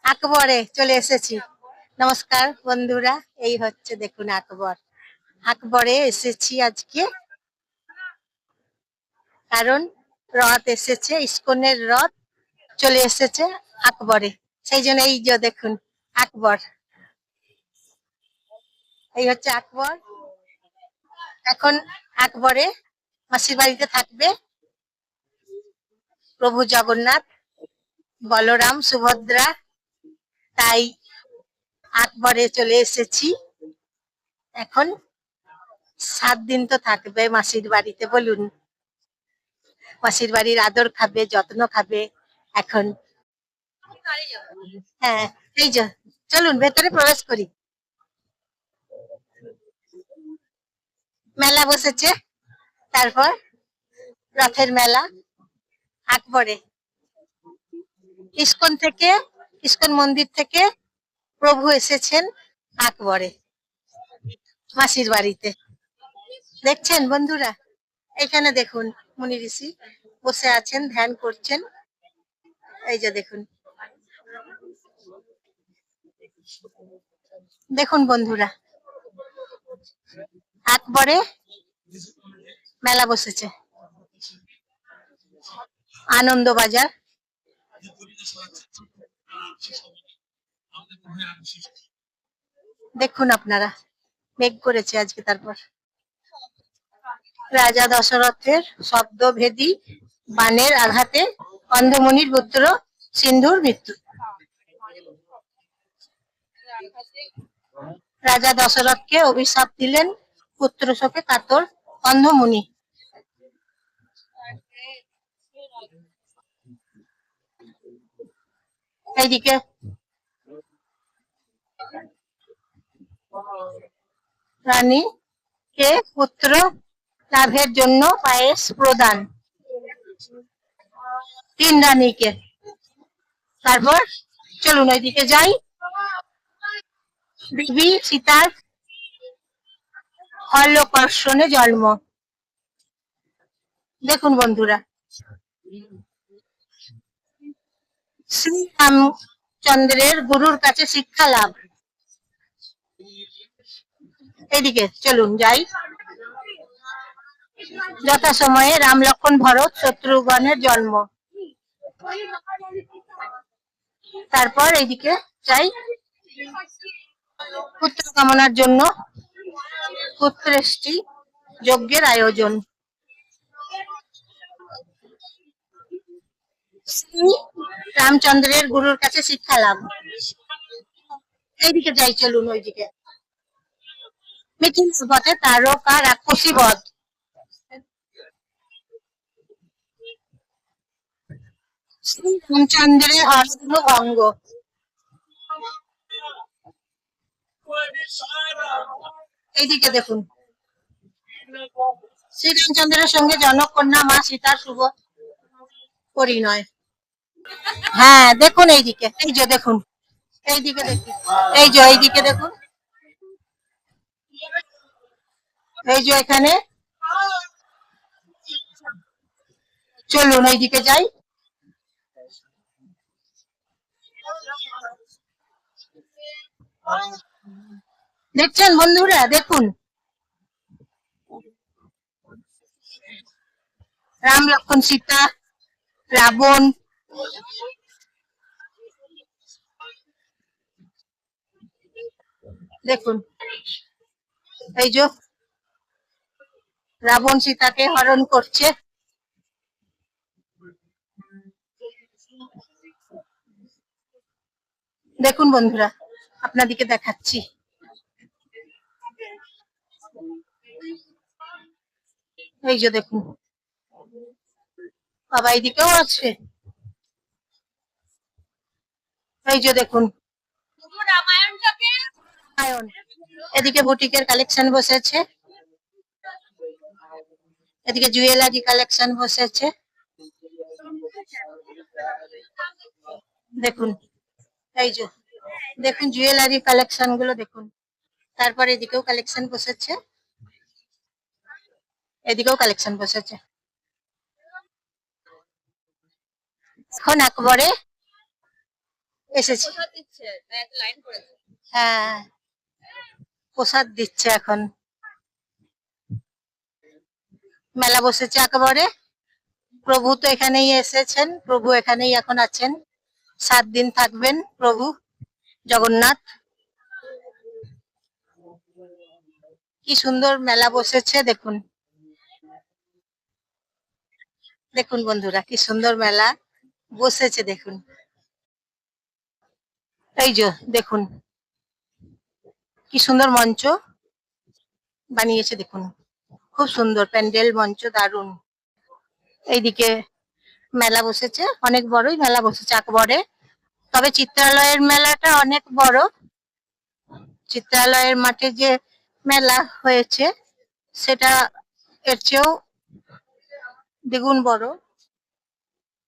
আকবরে চলে এসেছি। নমস্কার বন্ধুরা, এই হচ্ছে দেখুন আকবর। আকবরে এসেছি আজকে, কারণ রথ এসেছে, ইস্কনের রথ চলে এসেছে আকবরে। সেই জন্য এই যে দেখুন আকবর, এই হচ্ছে আকবর। এখন আকবরে মাসির বাড়িতে থাকবে প্রভু জগন্নাথ, বলরাম, সুভদ্রা। তাই আকবরে চলে এসেছি। এখন 7 দিন তো থাকবে মাসির বাড়িতে, বলুন। মাসির বাড়ির আদর খাবে, যত্ন খাবে এখন। হ্যাঁ, এই যে চলুন ভেতরে প্রবেশ করি। মেলা বসেছে, তারপর রথের মেলা আকবরে। ইস্কন থেকে, ইস্কন মন্দির থেকে প্রভু এসেছেন আকবরে মাসির বাড়িতে। দেখছেন বন্ধুরা, এখানে দেখুন মুনি ঋষি বসে আছেন, ধ্যান করছেন। এই যে দেখুন, দেখুন বন্ধুরা, আকবরে মেলা বসেছে, আনন্দ বাজার। দেখুন আপনারা, মেঘ করেছে আজকে। তারপর রাজা দশরথের শব্দভেদী বাণের আঘাতে অন্ধমুনির পুত্র সিন্ধুর মৃত্যু। রাজা দশরথকে অভিশাপ দিলেন পুত্র শোকে কাতর অন্ধমুনি। এইদিকে রানীকে পুত্র লাভের জন্য পায়েস প্রদান, 3 রানীকে। তারপর চলুন ওইদিকে যাই। দেবী সীতার হল্যকর্ষণে জন্ম। দেখুন বন্ধুরা, শ্রীরামচন্দ্রের গুরুর কাছে শিক্ষা লাভ। এদিকে চলুন যাই। যথাসময়ে রাম, লক্ষ্মণ, ভরত, শত্রুঘ্নের জন্ম। তারপর এইদিকে যাই। পুত্র কামনার জন্য পুত্রেষ্টি যজ্ঞের আয়োজন। শ্রী রামচন্দ্রের গুরুর কাছে শিক্ষা লাভ। এইদিকে যাই, চলুন ওইদিকে। মিথিলার পথে তারকা রাক্ষসী বধ। শ্রী রামচন্দ্রের হরধনু ভঙ্গ। এইদিকে দেখুন, শ্রীরামচন্দ্রের সঙ্গে জনক কন্যা মা সীতার শুভ পরিণয়। হ্যাঁ দেখুন এইদিকে, এই যে দেখুন, এইদিকে দেখুন, এই যে এইদিকে দেখুন, এই যে এখানে। চলুন এইদিকে যাই। দেখছেন বন্ধুরা, দেখুন রাম, লক্ষ্মণ, সীতা, রাবণ। দেখুন এই যে রাবণ সীতাকে হরণ করছে। দেখুন বন্ধুরা, আপনাদেরকে দেখাচ্ছি। এই যে দেখুন, বাবা এইদিকেও আছে। এই যে দেখুন রামায়ণ। এদিকে বুটিকের কালেকশন বসেছে, এদিকে জুয়েলারি কালেকশন বসেছে। দেখুন এই যে দেখুন জুয়েলারি কালেকশন গুলো দেখুন। তারপর এদিকেও কালেকশন বসেছে, এদিকেও কালেকশন বসেছে। এখন আকবরে এসেছি। হ্যাঁ, প্রসাদ দিচ্ছে এখন। মেলা বসেছে একেবারে। প্রভু তো এখানেই এসেছেন, প্রভু এখানেই এখন আছেন। 7 দিন থাকবেন প্রভু জগন্নাথ। কি সুন্দর মেলা বসেছে দেখুন। দেখুন বন্ধুরা, কি সুন্দর মেলা বসেছে দেখুন। এই যে দেখুন, কি সুন্দর মঞ্চ বানিয়েছে দেখুন। খুব সুন্দর প্যান্ডেল, মঞ্চ দারুণ। এইদিকে মেলা বসেছে, অনেক বড়ই মেলা বসেছে আকবরে। তবে চিত্রালয়ের মেলাটা অনেক বড়। চিত্রালয়ের মাঠে যে মেলা হয়েছে সেটা এর চেয়েও দ্বিগুণ বড়।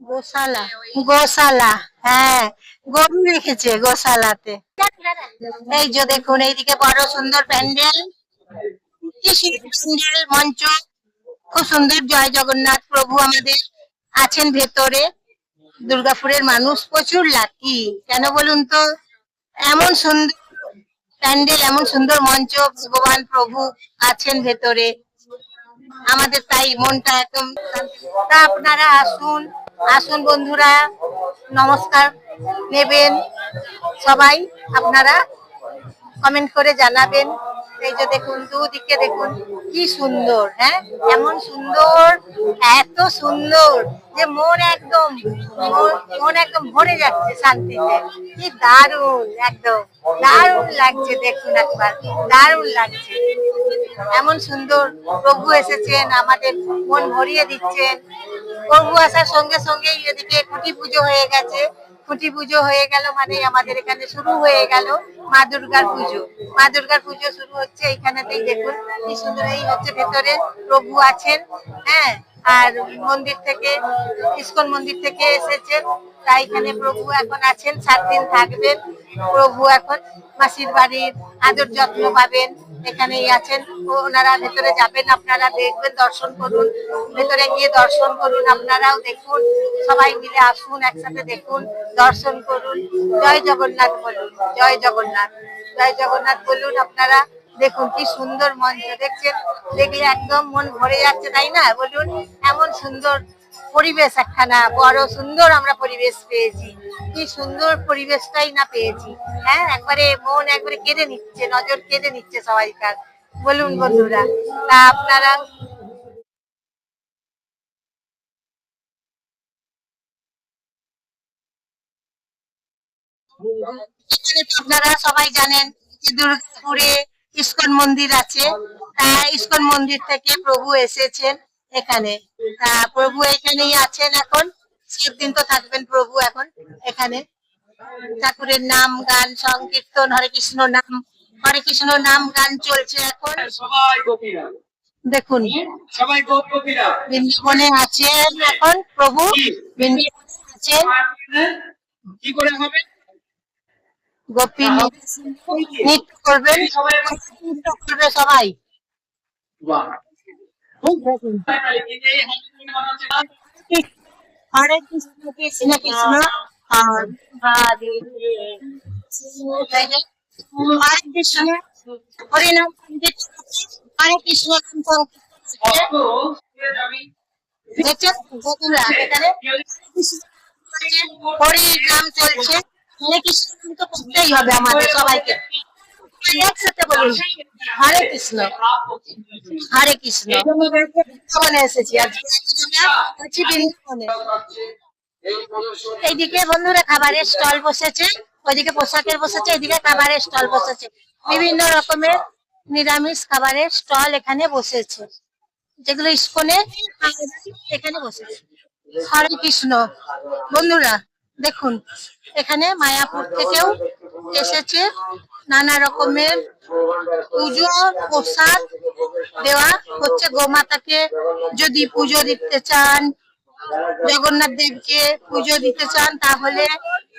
গোশালা, গোশালা, হ্যাঁ, গরু রেখেছে গোশালাতে। এই যে দেখুন, এইদিকে বড় সুন্দর প্যান্ডেল, কি সুন্দর প্যান্ডেল, মঞ্চ, খুব সুন্দর। জয় জগন্নাথ, প্রভু আমাদের আছেন ভেতরে। দুর্গাপুরের মানুষ প্রচুর লাকি, কেন বলুন তো? এমন সুন্দর প্যান্ডেল, এমন সুন্দর মঞ্চ, ভগবান প্রভু আছেন ভেতরে। আমাদের তাই মনটা একদম শান্তি। তা আপনারা আসুন, আসুন বন্ধুরা, নমস্কার নেবেন সবাই। আপনারা কমেন্ট করে জানাবেন। এই যে দেখুন, দুদিকে দেখুন কি সুন্দর, হ্যাঁ, এমন সুন্দর, এত সুন্দর যে মন একদম ভরে যাচ্ছে শান্তিতে। কি দারুণ, একদম দারুণ লাগছে, দেখুন একবার, দারুণ লাগছে। এমন সুন্দর প্রভু এসেছেন, আমাদের মন ভরিয়ে দিচ্ছেন। প্রভু আসার সঙ্গে সঙ্গেই এদিকে খুঁটি পুজো হয়ে গেছে। খুঁটি পুজো হয়ে গেল মানে আমাদের এখানে শুরু হয়ে গেল মা দুর্গার পুজো। মা দুর্গার পুজো শুরু হচ্ছে এইখানেতেই। দেখুন কি সুন্দর, এই হচ্ছে ভেতরে প্রভু আছেন। হ্যাঁ, আর মন্দির থেকে, ইস্কন মন্দির থেকে এসেছেন, তাই এখানে প্রভু এখন আছেন। 7 দিন থাকবেন প্রভু এখন। মাসির বাড়ির আদর যত্ন পাবেন, এখানেই আছেন। ওনারা ভেতরে যাবেন, আপনারা দেখবেন, দর্শন করুন, ভেতরে গিয়ে দর্শন করুন। আপনারাও দেখুন, সবাই মিলে আসুন, একসাথে দেখুন, দর্শন করুন। জয় জগন্নাথ বলুন, জয় জগন্নাথ, জয় জগন্নাথ বলুন। আপনারা দেখুন কি সুন্দর মঞ্চ, দেখছেন, দেখলে একদম মন ভরে যাচ্ছে, তাই না বলুন? এমন সুন্দর পরিবেশ, একখানা বড় সুন্দর আমরা পরিবেশ পেয়েছি। কি সুন্দর পরিবেশটাই না পেয়েছি। হ্যাঁ, একবারে মন একবারে কেঁদে নিচ্ছে, নজর কেঁদে নিচ্ছে সবাইকার, বলুন বন্ধুরা। তা আপনারা আপনারা সবাই জানেন যে দুর্গাপুরে ইস্কন মন্দির আছে। তা ইস্কন মন্দির থেকে প্রভু এসেছেন এখানে। তা প্রভু এখানেই আছেন এখন। 7 দিন তো থাকবেন প্রভু এখন এখানে। ঠাকুরের নাম গান সংকীর্তন, হরে কৃষ্ণ নাম, হরে কৃষ্ণ নাম গান চলছে এখন। দেখুন, বৃন্দাবনে আছেন এখন প্রভু, বৃন্দাবনে আছেন। কি করে হবে? গোপী নৃত্য করবেন, নৃত্য করবে সবাই। হরে কৃষ্ণ কৃষ্ণ কৃষ্ণ হরে হরে, হরে কৃষ্ণ হরে নাম হরে কৃষ্ণ নাম দেখছেন বন্ধুরা, এখানে হরি নাম চলছে। হরে কৃষ্ণ তো করতেই হবে আমাদের সবাইকে। একসাথে বলুন, হরে কৃষ্ণ, হরে কৃষ্ণ। বৃন্দাবনে এসেছি আজকে, আছি বৃন্দাবনে। এইদিকে বন্ধুরা খাবারের স্টল বসেছে, ওইদিকে পোশাকের বসেছে, এইদিকে খাবারের স্টল বসেছে। বিভিন্ন রকমের নিরামিষ খাবারের স্টল এখানে বসেছে, যেগুলো ইস্কনে এখানে বসেছে। হরে কৃষ্ণ বন্ধুরা, দেখুন এখানে মায়াপুর থেকেও এসেছে। নানা রকমের পুজো প্রসাদ দেওয়া হচ্ছে গোমাতাকে। যদি পুজো দিতে চান, জগন্নাথ দেবকে পুজো দিতে চান, তাহলে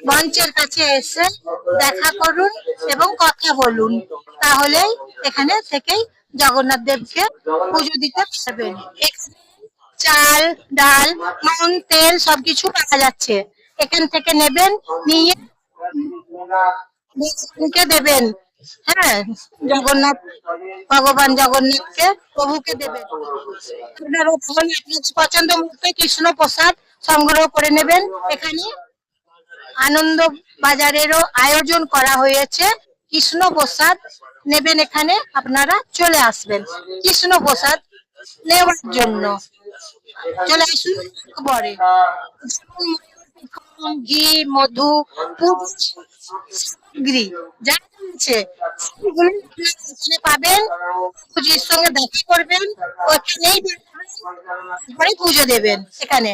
মঞ্চের কাছে এসে দেখা করুন এবং কথা বলুন, তাহলেই এখানে থেকেই জগন্নাথ দেবকে পুজো দিতে পারবেন। চাল, ডাল, নুন, তেল সবকিছু পাওয়া যাচ্ছে। এখান থেকে নেবেন, নিয়ে ভগবানকে দেবেন। হ্যাঁ, জগন্নাথ, ভগবান জগন্নাথকে, প্রভুকে দেবেন। আপনারা তখন আপনাদের পছন্দ মতো কৃষ্ণ প্রসাদ সংগ্রহ করে নেবেন। এখানে আনন্দ বাজারেরও আয়োজন করা হয়েছে, কৃষ্ণ প্রসাদ নেবেন। এখানে আপনারা চলে আসবেন কৃষ্ণ প্রসাদ নেওয়ার জন্য। চলে আসুন একবারে। ঘি, মধু, সামগ্রী যা আছে সেগুলো আপনারা এখানে পাবেন। পুজির সঙ্গে দেখা করবেন, ওখানেই পরে পুজো দেবেন এখানে।